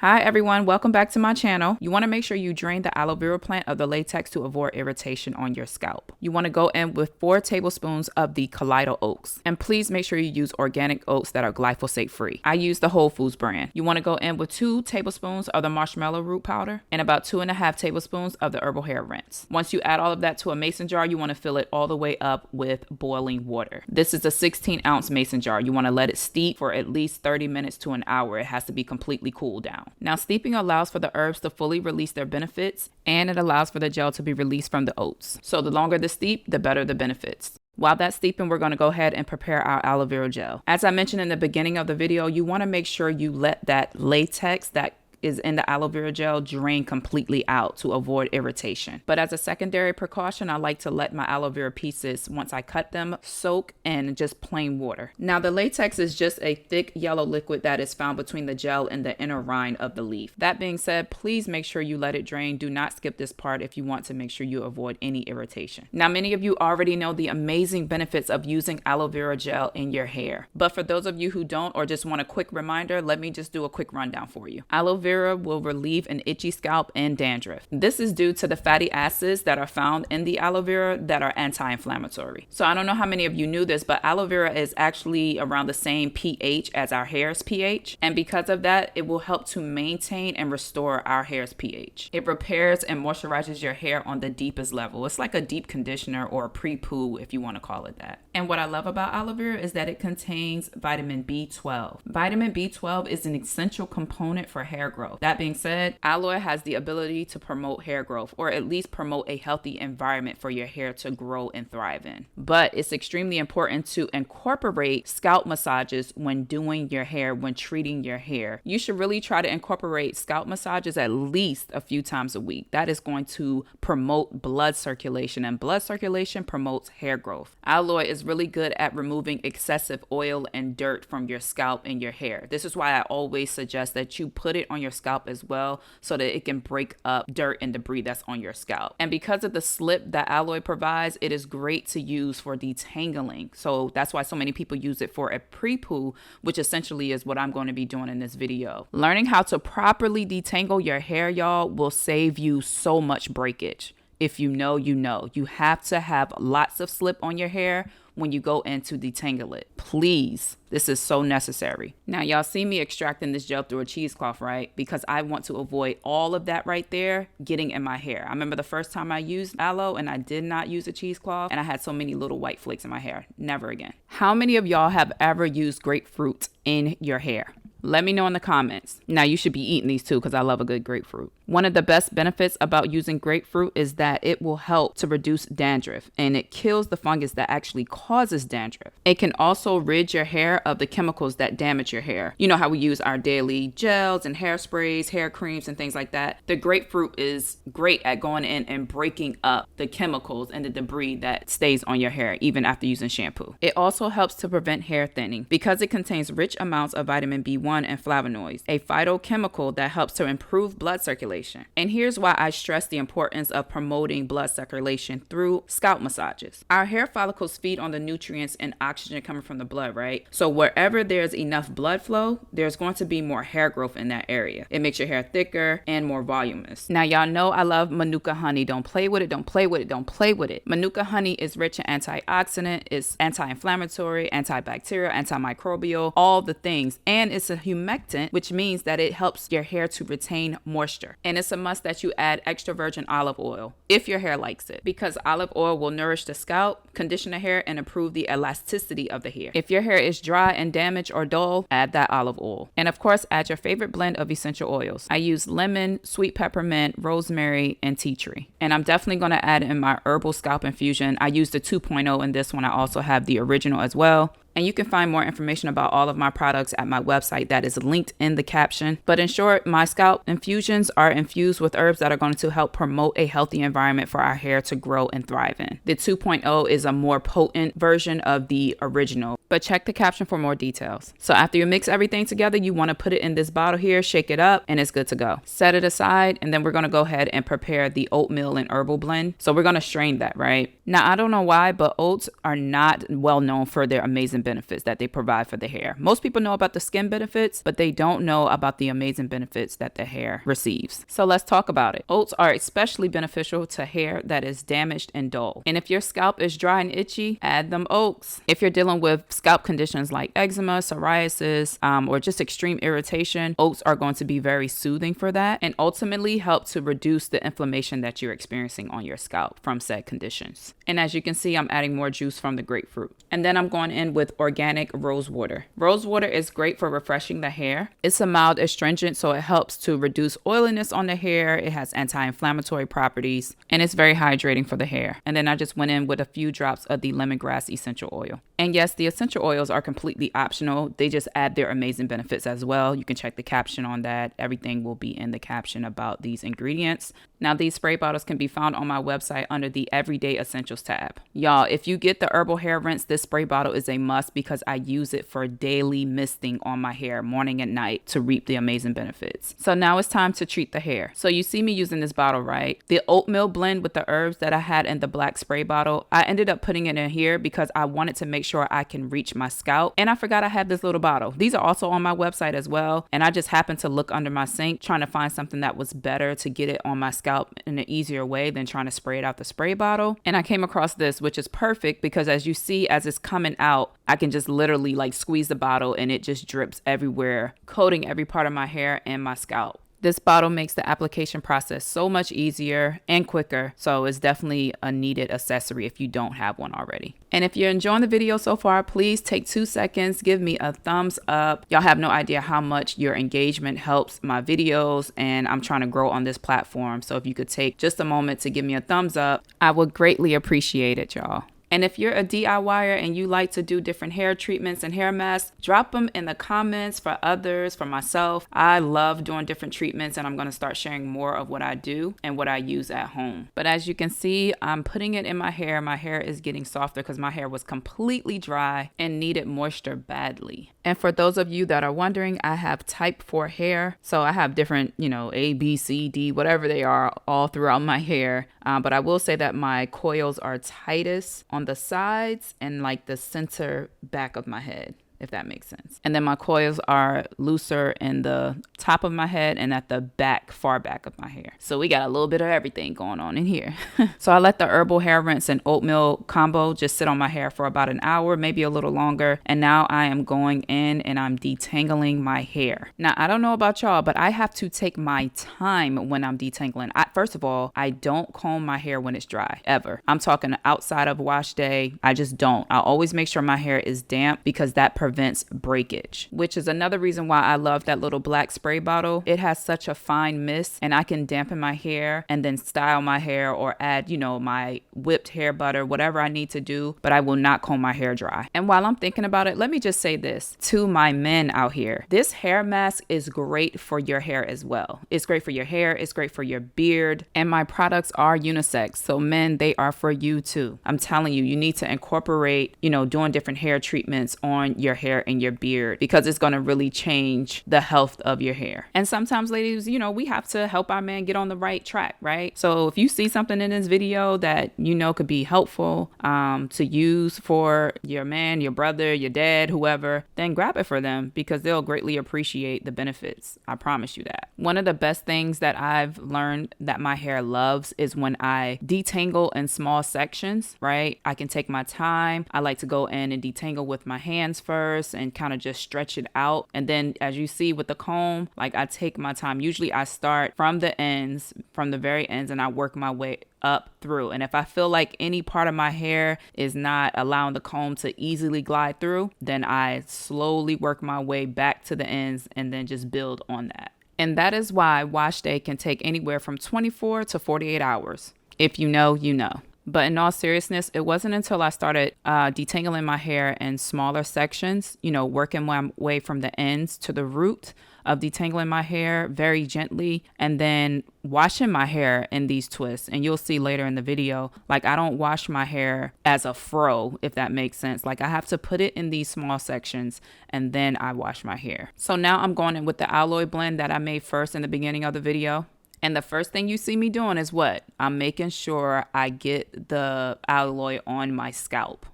Hi everyone, welcome back to my channel. You want to make sure you drain the aloe vera plant of the latex to avoid irritation on your scalp. You want to go in with 4 tablespoons of the colloidal oats. And please make sure you use organic oats that are glyphosate free. I use the Wholefoods brand. You want to go in with 2 tablespoons of the marshmallow root powder and about 2.5 tablespoons of the herbal hair rinse. Once you add all of that to a mason jar, you want to fill it all the way up with boiling water. This is a 16-ounce mason jar. You want to let it steep for at least 30 minutes to an hour. It has to be completely cooled down. Now, steeping allows for the herbs to fully release their benefits, and it allows for the gel to be released from the oats. So the longer the steep, the better the benefits. While that's steeping, we're going to go ahead and prepare our aloe vera gel. As I mentioned in the beginning of the video, you want to make sure you let that latex that is in the aloe vera gel drain completely out to avoid irritation. But as a secondary precaution, I like to let my aloe vera pieces, once I cut them, soak in just plain water. Now the latex is just a thick yellow liquid that is found between the gel and the inner rind of the leaf. That being said, please make sure you let it drain. Do not skip this part if you want to make sure you avoid any irritation. Now many of you already know the amazing benefits of using aloe vera gel in your hair. But for those of you who don't or just want a quick reminder, let me just do a quick rundown for you. Aloe vera will relieve an itchy scalp and dandruff. This is due to the fatty acids that are found in the aloe vera that are anti-inflammatory. So I don't know how many of you knew this, but aloe vera is actually around the same pH as our hair's pH. And because of that, it will help to maintain and restore our hair's pH. It repairs and moisturizes your hair on the deepest level. It's like a deep conditioner or a pre-poo, if you want to call it that. And what I love about aloe vera is that it contains vitamin B12. Vitamin B12 is an essential component for hair growth. That being said, aloe has the ability to promote hair growth, or at least promote a healthy environment for your hair to grow and thrive in. But it's extremely important to incorporate scalp massages when doing your hair, when treating your hair. You should really try to incorporate scalp massages at least a few times a week. That is going to promote blood circulation, and blood circulation promotes hair growth. Aloe is really good at removing excessive oil and dirt from your scalp and your hair. This is why I always suggest that you put it on your scalp as well, so that it can break up dirt and debris that's on your scalp. And because of the slip that aloe provides, it is great to use for detangling. So that's why so many people use it for a pre-poo, which essentially is what I'm going to be doing in this video. Learning how to properly detangle your hair, y'all, will save you so much breakage. If you know, you know. You have to have lots of slip on your hair when you go in to detangle it. Please, this is so necessary. Now, y'all see me extracting this gel through a cheesecloth, right? Because I want to avoid all of that right there getting in my hair. I remember the first time I used aloe and I did not use a cheesecloth, and I had so many little white flakes in my hair. Never again. How many of y'all have ever used grapefruit in your hair? Let me know in the comments. Now, you should be eating these too, because I love a good grapefruit. One of the best benefits about using grapefruit is that it will help to reduce dandruff, and it kills the fungus that actually causes dandruff. It can also rid your hair of the chemicals that damage your hair. You know how we use our daily gels and hairsprays, hair creams, and things like that. The grapefruit is great at going in and breaking up the chemicals and the debris that stays on your hair even after using shampoo. It also helps to prevent hair thinning because it contains rich amounts of vitamin B1 and flavonoids, a phytochemical that helps to improve blood circulation. And here's why I stress the importance of promoting blood circulation through scalp massages. Our hair follicles feed on the nutrients and oxygen coming from the blood, right? So wherever there's enough blood flow, there's going to be more hair growth in that area. It makes your hair thicker and more voluminous. Now, y'all know I love Manuka honey. Don't play with it. Don't play with it. Don't play with it. Manuka honey is rich in antioxidant, it's anti-inflammatory, antibacterial, antimicrobial, all the things. And it's a humectant, which means that it helps your hair to retain moisture. And it's a must that you add extra virgin olive oil if your hair likes it, because olive oil will nourish the scalp, condition the hair, and improve the elasticity of the hair. If your hair is dry and damaged or dull, add that olive oil. And of course, add your favorite blend of essential oils. I use lemon, sweet peppermint, rosemary, and tea tree. And I'm definitely going to add in my herbal scalp infusion. I used the 2.0 in this one. I also have the original as well. And you can find more information about all of my products at my website that is linked in the caption. But in short, my scalp infusions are infused with herbs that are going to help promote a healthy environment for our hair to grow and thrive in. The 2.0 is a more potent version of the original, but check the caption for more details. So after you mix everything together, you want to put it in this bottle here, shake it up, and it's good to go. Set it aside, and then we're going to go ahead and prepare the oatmeal and herbal blend. So we're going to strain that, right? Now, I don't know why, but oats are not well known for their amazing amazing benefits that they provide for the hair. Most people know about the skin benefits, but they don't know about the amazing benefits that the hair receives. So let's talk about it. Oats are especially beneficial to hair that is damaged and dull. And if your scalp is dry and itchy, add them oats. If you're dealing with scalp conditions like eczema, psoriasis, or just extreme irritation, oats are going to be very soothing for that and ultimately help to reduce the inflammation that you're experiencing on your scalp from said conditions. And as you can see, I'm adding more juice from the grapefruit. And then I'm going in with organic rose water. Rose water is great for refreshing the hair. It's a mild astringent, so it helps to reduce oiliness on the hair. It has anti-inflammatory properties, and it's very hydrating for the hair. And then I just went in with a few drops of the lemongrass essential oil. And yes, the essential oils are completely optional. They just add their amazing benefits as well. You can check the caption on that. Everything will be in the caption about these ingredients. Now, these spray bottles can be found on my website under the Everyday Essentials tab. Y'all, if you get the herbal hair rinse, this spray bottle is a must because I use it for daily misting on my hair morning and night to reap the amazing benefits. So now it's time to treat the hair. So you see me using this bottle, right? The oatmeal blend with the herbs that I had in the black spray bottle, I ended up putting it in here because I wanted to make sure I can reach my scalp. And I forgot I had this little bottle. These are also on my website as well. And I just happened to look under my sink trying to find something that was better to get it on my scalp in an easier way than trying to spray it out the spray bottle. And I came across this, which is perfect because as you see, as it's coming out, I can just literally like squeeze the bottle and it just drips everywhere, coating every part of my hair and my scalp. This bottle makes the application process so much easier and quicker, so it's definitely a needed accessory if you don't have one already. And if you're enjoying the video so far, please take 2 seconds, give me a thumbs up. Y'all have no idea how much your engagement helps my videos, and I'm trying to grow on this platform. So if you could take just a moment to give me a thumbs up, I would greatly appreciate it, y'all. And if you're a DIYer and you like to do different hair treatments and hair masks, drop them in the comments for others, for myself. I love doing different treatments and I'm going to start sharing more of what I do and what I use at home. But as you can see, I'm putting it in my hair. My hair is getting softer because my hair was completely dry and needed moisture badly. And for those of you that are wondering, I have type 4 hair. So I have different, A, B, C, D, whatever they are all throughout my hair. But I will say that my coils are tightest on the sides and like the center back of my head, if that makes sense. And then my coils are looser in the top of my head and at the back, far back of my hair. So we got a little bit of everything going on in here. So I let the herbal hair rinse and oatmeal combo just sit on my hair for about an hour, maybe a little longer. And now I am going in and I'm detangling my hair. Now, I don't know about y'all, but I have to take my time when I'm detangling. First of all, I don't comb my hair when it's dry, ever. I'm talking outside of wash day. I just don't. I always make sure my hair is damp because that prevents breakage, which is another reason why I love that little black spray bottle. It has such a fine mist and I can dampen my hair and then style my hair or add, my whipped hair butter, whatever I need to do, but I will not comb my hair dry. And while I'm thinking about it, let me just say this to my men out here. This hair mask is great for your hair as well. It's great for your hair. It's great for your beard. And my products are unisex. So men, they are for you too. I'm telling you, you need to incorporate, doing different hair treatments on your hair and your beard because it's going to really change the health of your hair. And sometimes, ladies, we have to help our man get on the right track, right? So if you see something in this video that could be helpful to use for your man, your brother, your dad, whoever, then grab it for them because they'll greatly appreciate the benefits. I promise you that. One of the best things that I've learned that my hair loves is when I detangle in small sections, right? I can take my time. I like to go in and detangle with my hands first and kind of just stretch it out. And then as you see with the comb, like I take my time. Usually I start from the ends, from the very ends, and I work my way up through. And if I feel like any part of my hair is not allowing the comb to easily glide through, then I slowly work my way back to the ends and then just build on that. And that is why wash day can take anywhere from 24 to 48 hours. If you know, you know. But in all seriousness, it wasn't until I started detangling my hair in smaller sections, working my way from the ends to the root of detangling my hair very gently and then washing my hair in these twists. And you'll see later in the video, like I don't wash my hair as a fro, if that makes sense. Like I have to put it in these small sections and then I wash my hair. So now I'm going in with the aloe blend that I made first in the beginning of the video. And the first thing you see me doing is what? I'm making sure I get the aloe on my scalp.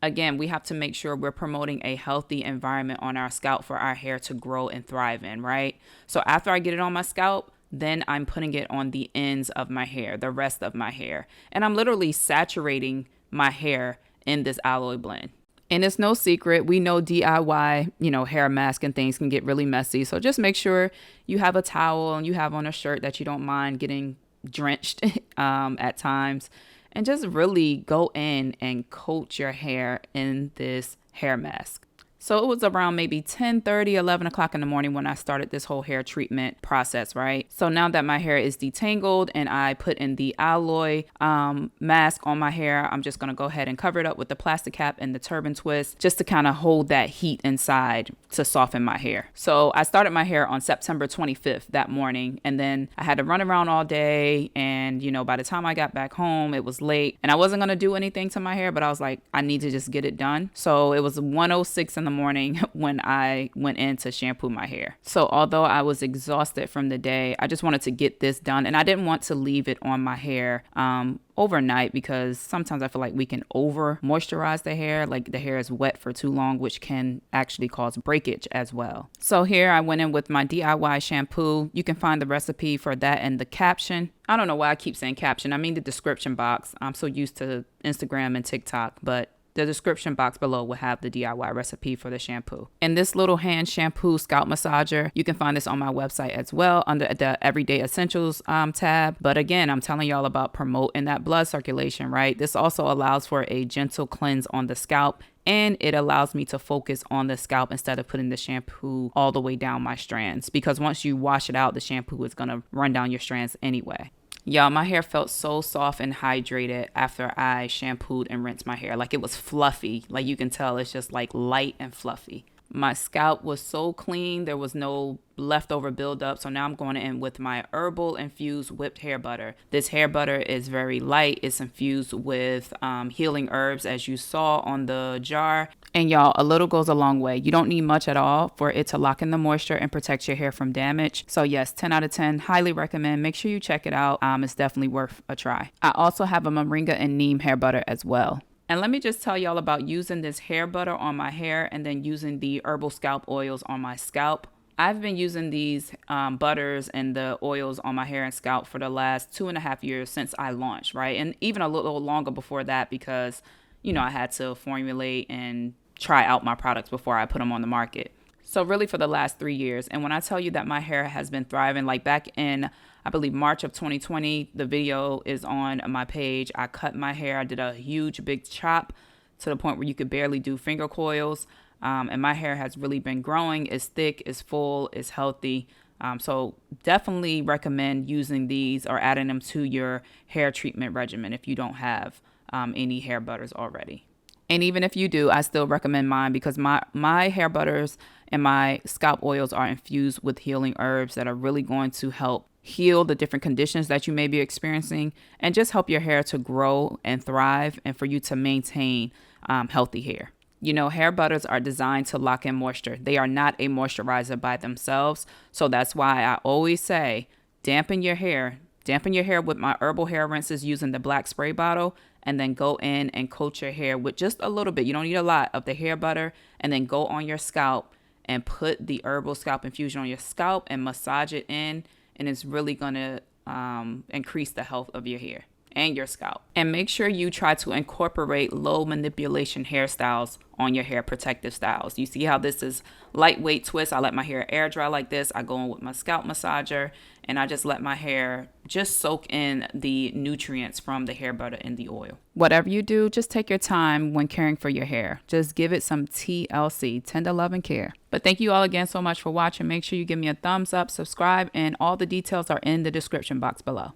Again, we have to make sure we're promoting a healthy environment on our scalp for our hair to grow and thrive in, right? So after I get it on my scalp, then I'm putting it on the ends of my hair, the rest of my hair. And I'm literally saturating my hair in this aloe blend. And it's no secret, we know DIY, hair mask and things can get really messy. So just make sure you have a towel and you have on a shirt that you don't mind getting drenched at times. And just really go in and coat your hair in this hair mask. So it was around maybe 10:30, 11 o'clock in the morning when I started this whole hair treatment process, right? So now that my hair is detangled and I put in the aloe mask on my hair, I'm just going to go ahead and cover it up with the plastic cap and the turban twist just to kind of hold that heat inside to soften my hair. So I started my hair on September 25th that morning, and then I had to run around all day. And, by the time I got back home, it was late and I wasn't going to do anything to my hair, but I was like, I need to just get it done. So it was 1:06 in the morning when I went in to shampoo my hair. So although I was exhausted from the day, I just wanted to get this done, and I didn't want to leave it on my hair overnight, because sometimes I feel like we can over moisturize the hair, like the hair is wet for too long, which can actually cause breakage as well. So here I went in with my DIY shampoo. You can find the recipe for that in the caption. I don't know why I keep saying caption. I mean the description box. I'm so used to Instagram and TikTok, but the description box below will have the DIY recipe for the shampoo. And this little hand shampoo scalp massager, you can find this on my website as well under the Everyday Essentials tab. But again, I'm telling y'all about promoting that blood circulation, right? This also allows for a gentle cleanse on the scalp, and it allows me to focus on the scalp instead of putting the shampoo all the way down my strands, because once you wash it out, the shampoo is going to run down your strands anyway. Y'all, my hair felt so soft and hydrated after I shampooed and rinsed my hair. Like it was fluffy. Like you can tell it's just like light and fluffy. My scalp was so clean. There was no leftover buildup. So now I'm going in with my herbal infused whipped hair butter. This hair butter is very light. It's infused with healing herbs, as you saw on the jar. And y'all, a little goes a long way. You don't need much at all for it to lock in the moisture and protect your hair from damage. So yes, 10 out of 10, highly recommend. Make sure you check it out. It's definitely worth a try. I also have a moringa and neem hair butter as well. And let me just tell y'all about using this hair butter on my hair and then using the herbal scalp oils on my scalp. I've been using these butters and the oils on my hair and scalp for the last 2.5 years since I launched, right? And even a little longer before that, because, I had to formulate and try out my products before I put them on the market. So really for the last 3 years. And when I tell you that my hair has been thriving, like back in, I believe, March of 2020, the video is on my page. I cut my hair. I did a huge big chop to the point where you could barely do finger coils. And my hair has really been growing. It's thick, it's full, it's healthy. So definitely recommend using these or adding them to your hair treatment regimen if you don't have any hair butters already. And even if you do, I still recommend mine, because my hair butters and my scalp oils are infused with healing herbs that are really going to help heal the different conditions that you may be experiencing and just help your hair to grow and thrive and for you to maintain healthy hair. Hair butters are designed to lock in moisture. They are not a moisturizer by themselves. So that's why I always say dampen your hair. Dampen your hair with my herbal hair rinses using the black spray bottle, and then go in and coat your hair with just a little bit. You don't need a lot of the hair butter, and then go on your scalp and put the herbal scalp infusion on your scalp and massage it in. And it's really going to increase the health of your hair and your scalp. And make sure you try to incorporate low manipulation hairstyles on your hair, protective styles. You see how this is lightweight twist? I let my hair air dry like this. I go in with my scalp massager and I just let my hair just soak in the nutrients from the hair butter and the oil. Whatever you do, just take your time when caring for your hair. Just give it some TLC, tender love and care. But thank you all again so much for watching. Make sure you give me a thumbs up, subscribe, and all the details are in the description box below.